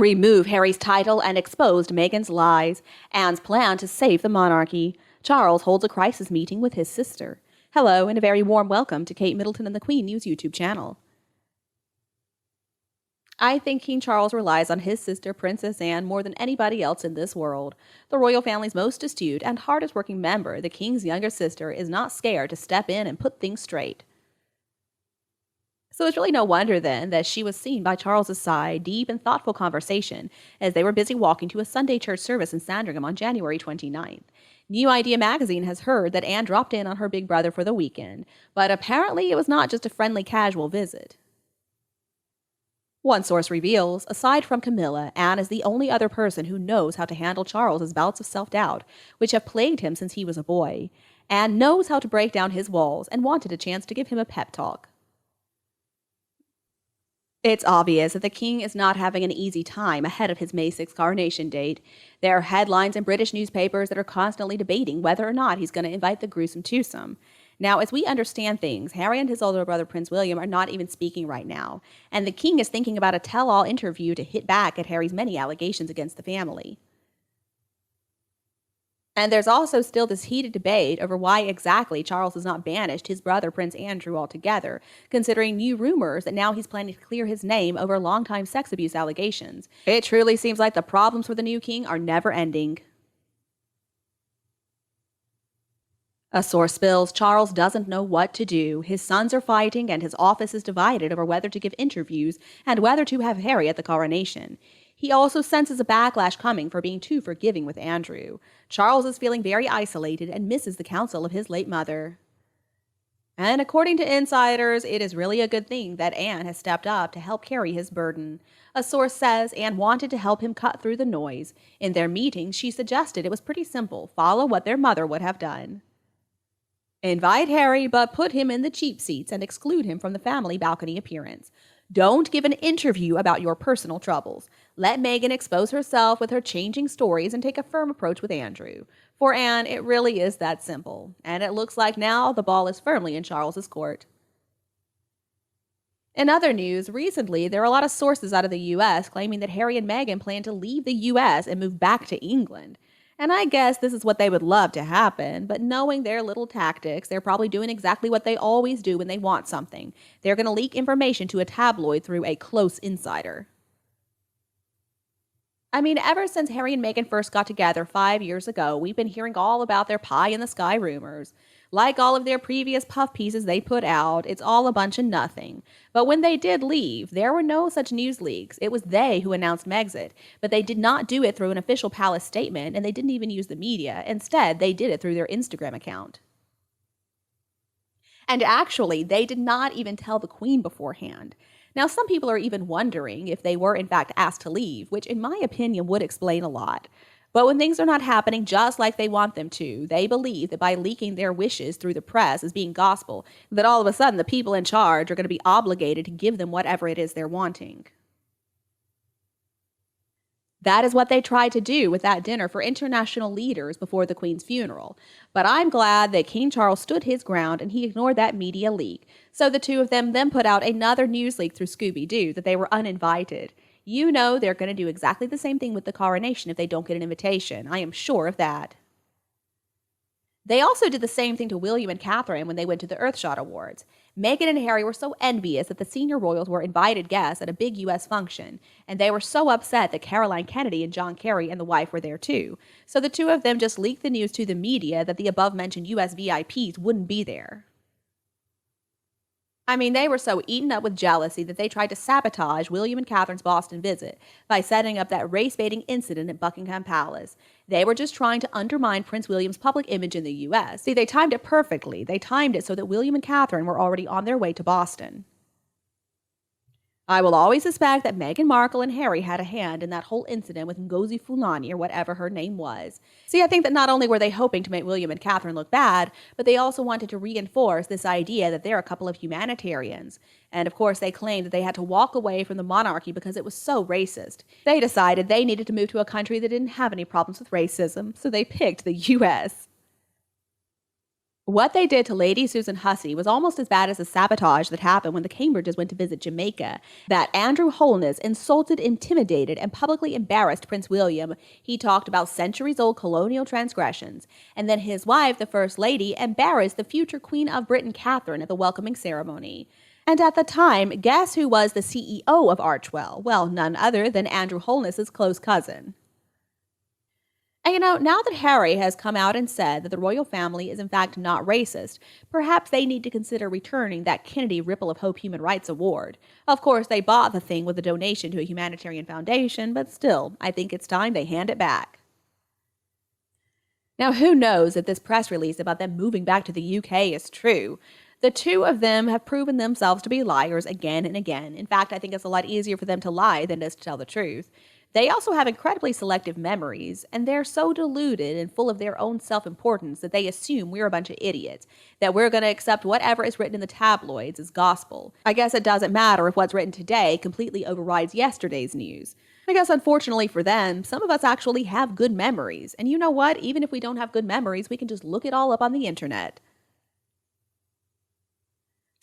Remove Harry's title and exposed Meghan's lies. Anne's plan to save the monarchy. Charles holds a crisis meeting with his sister. Hello, and a very warm welcome to Kate Middleton and the Queen News YouTube channel. I think King Charles relies on his sister, Princess Anne, more than anybody else in this world. The royal family's most astute and hardest-working member, the King's younger sister, is not scared to step in and put things straight. So it's really no wonder, then, that she was seen by Charles's side, deep and thoughtful conversation, as they were busy walking to a Sunday church service in Sandringham on January 29th. New Idea magazine has heard that Anne dropped in on her big brother for the weekend, but apparently it was not just a friendly, casual visit. One source reveals, aside from Camilla, Anne is the only other person who knows how to handle Charles's bouts of self-doubt, which have plagued him since he was a boy. Anne knows how to break down his walls and wanted a chance to give him a pep talk. It's obvious that the king is not having an easy time ahead of his May 6th coronation date. There are headlines in British newspapers that are constantly debating whether or not he's going to invite the gruesome twosome. Now, as we understand things, Harry and his older brother Prince William are not even speaking right now, and the king is thinking about a tell-all interview to hit back at Harry's many allegations against the family. And there's also still this heated debate over why exactly Charles has not banished his brother Prince Andrew altogether, considering new rumors that now he's planning to clear his name over longtime sex abuse allegations. It truly seems like the problems for the new king are never ending. A source spills Charles doesn't know what to do. His sons are fighting and his office is divided over whether to give interviews and whether to have Harry at the coronation. He also senses a backlash coming for being too forgiving with Andrew. Charles is feeling very isolated and misses the counsel of his late mother. And according to insiders, it is really a good thing that Anne has stepped up to help carry his burden. A source says Anne wanted to help him cut through the noise. In their meeting, she suggested it was pretty simple: follow what their mother would have done. Invite Harry, but put him in the cheap seats and exclude him from the family balcony appearance. Don't give an interview about your personal troubles. Let Meghan expose herself with her changing stories and take a firm approach with Andrew. For Anne, it really is that simple. And it looks like now the ball is firmly in Charles's court. In other news, recently there are a lot of sources out of the U.S. claiming that Harry and Meghan plan to leave the U.S. and move back to England. And I guess this is what they would love to happen, but knowing their little tactics, they're probably doing exactly what they always do when they want something. They're going to leak information to a tabloid through a close insider. I mean, ever since Harry and Meghan first got together 5 years ago, we've been hearing all about their pie-in-the-sky rumors. Like all of their previous puff pieces they put out, it's all a bunch of nothing. But when they did leave, there were no such news leaks. It was they who announced Megxit, but they did not do it through an official palace statement, and they didn't even use the media. Instead, they did it through their Instagram account. And actually, they did not even tell the Queen beforehand. Now, some people are even wondering if they were in fact asked to leave, which in my opinion would explain a lot. But when things are not happening just like they want them to, they believe that by leaking their wishes through the press as being gospel, that all of a sudden the people in charge are going to be obligated to give them whatever it is they're wanting. That is what they tried to do with that dinner for international leaders before the Queen's funeral. But I'm glad that King Charles stood his ground and he ignored that media leak. So the two of them then put out another news leak through Scooby-Doo that they were uninvited. You know they're going to do exactly the same thing with the coronation if they don't get an invitation. I am sure of that. They also did the same thing to William and Catherine when they went to the Earthshot Awards. Meghan and Harry were so envious that the senior royals were invited guests at a big U.S. function, and they were so upset that Caroline Kennedy and John Kerry and the wife were there too. So the two of them just leaked the news to the media that the above-mentioned U.S. VIPs wouldn't be there. I mean, they were so eaten up with jealousy that they tried to sabotage William and Catherine's Boston visit by setting up that race-baiting incident at Buckingham Palace. They were just trying to undermine Prince William's public image in the U.S. See, they timed it perfectly. They timed it so that William and Catherine were already on their way to Boston. I will always suspect that Meghan Markle and Harry had a hand in that whole incident with Ngozi Fulani or whatever her name was. See, I think that not only were they hoping to make William and Catherine look bad, but they also wanted to reinforce this idea that they're a couple of humanitarians. And of course, they claimed that they had to walk away from the monarchy because it was so racist. They decided they needed to move to a country that didn't have any problems with racism, so they picked the U.S. What they did to Lady Susan Hussey was almost as bad as the sabotage that happened when the Cambridges went to visit Jamaica. That Andrew Holness insulted, intimidated, and publicly embarrassed Prince William. He talked about centuries-old colonial transgressions. And then his wife, the First Lady, embarrassed the future Queen of Britain, Catherine, at the welcoming ceremony. And at the time, guess who was the CEO of Archwell? Well, none other than Andrew Holness's close cousin. And now that Harry has come out and said that the royal family is in fact not racist, perhaps they need to consider returning that Kennedy Ripple of Hope Human Rights Award. Of course, they bought the thing with a donation to a humanitarian foundation, but still, I think it's time they hand it back. Now, who knows if this press release about them moving back to the UK is true? The two of them have proven themselves to be liars again and again. In fact, I think it's a lot easier for them to lie than it is to tell the truth. They also have incredibly selective memories, and they're so deluded and full of their own self-importance that they assume we're a bunch of idiots, that we're going to accept whatever is written in the tabloids as gospel. I guess it doesn't matter if what's written today completely overrides yesterday's news. I guess unfortunately for them, some of us actually have good memories. And you know what? Even if we don't have good memories, we can just look it all up on the internet.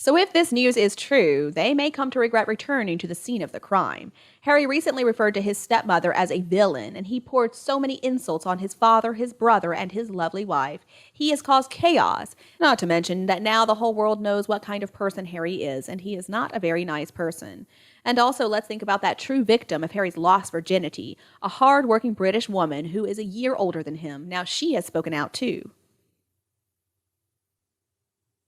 So if this news is true, they may come to regret returning to the scene of the crime. Harry recently referred to his stepmother as a villain, and he poured so many insults on his father, his brother, and his lovely wife. He has caused chaos, not to mention that now the whole world knows what kind of person Harry is, and he is not a very nice person. And also, let's think about that true victim of Harry's lost virginity, a hard-working British woman who is a year older than him. Now she has spoken out too.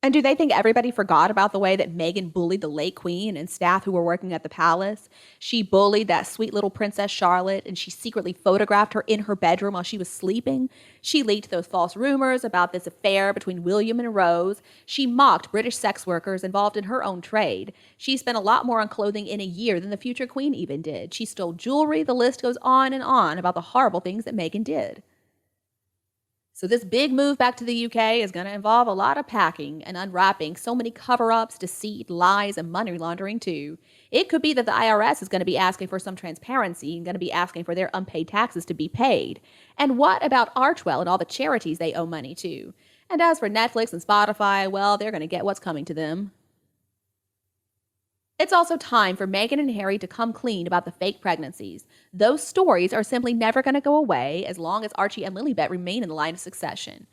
And do they think everybody forgot about the way that Meghan bullied the late queen and staff who were working at the palace? She bullied that sweet little Princess Charlotte, and she secretly photographed her in her bedroom while she was sleeping. She leaked those false rumors about this affair between William and Rose. She mocked British sex workers involved in her own trade. She spent a lot more on clothing in a year than the future queen even did. She stole jewelry. The list goes on and on about the horrible things that Meghan did. So this big move back to the UK is going to involve a lot of packing and unwrapping so many cover-ups, deceit, lies, and money laundering too. It could be that the IRS is going to be asking for some transparency and going to be asking for their unpaid taxes to be paid. And what about Archwell and all the charities they owe money to? And as for Netflix and Spotify, well, they're going to get what's coming to them. It's also time for Meghan and Harry to come clean about the fake pregnancies. Those stories are simply never going to go away as long as Archie and Lilibet remain in the line of succession.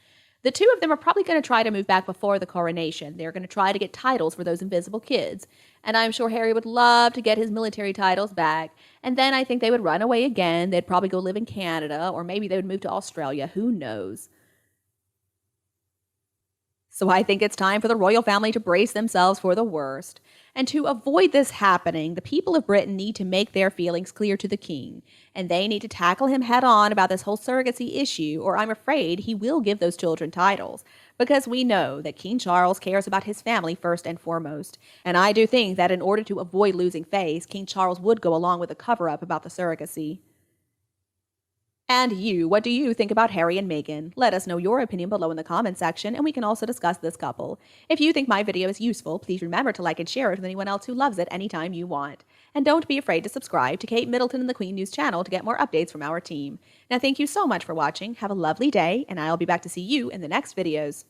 The two of them are probably going to try to move back before the coronation. They're going to try to get titles for those invisible kids. And I'm sure Harry would love to get his military titles back. And then I think they would run away again. They'd probably go live in Canada, or maybe they would move to Australia. Who knows? So I think it's time for the royal family to brace themselves for the worst. And to avoid this happening, the people of Britain need to make their feelings clear to the king. And they need to tackle him head on about this whole surrogacy issue, or I'm afraid he will give those children titles. Because we know that King Charles cares about his family first and foremost. And I do think that in order to avoid losing face, King Charles would go along with a cover-up about the surrogacy. And you, what do you think about Harry and Meghan? Let us know your opinion below in the comment section, and we can also discuss this couple. If you think my video is useful, please remember to like and share it with anyone else who loves it anytime you want. And don't be afraid to subscribe to Kate Middleton and the Queen News channel to get more updates from our team. Now, thank you so much for watching. Have a lovely day, and I'll be back to see you in the next videos.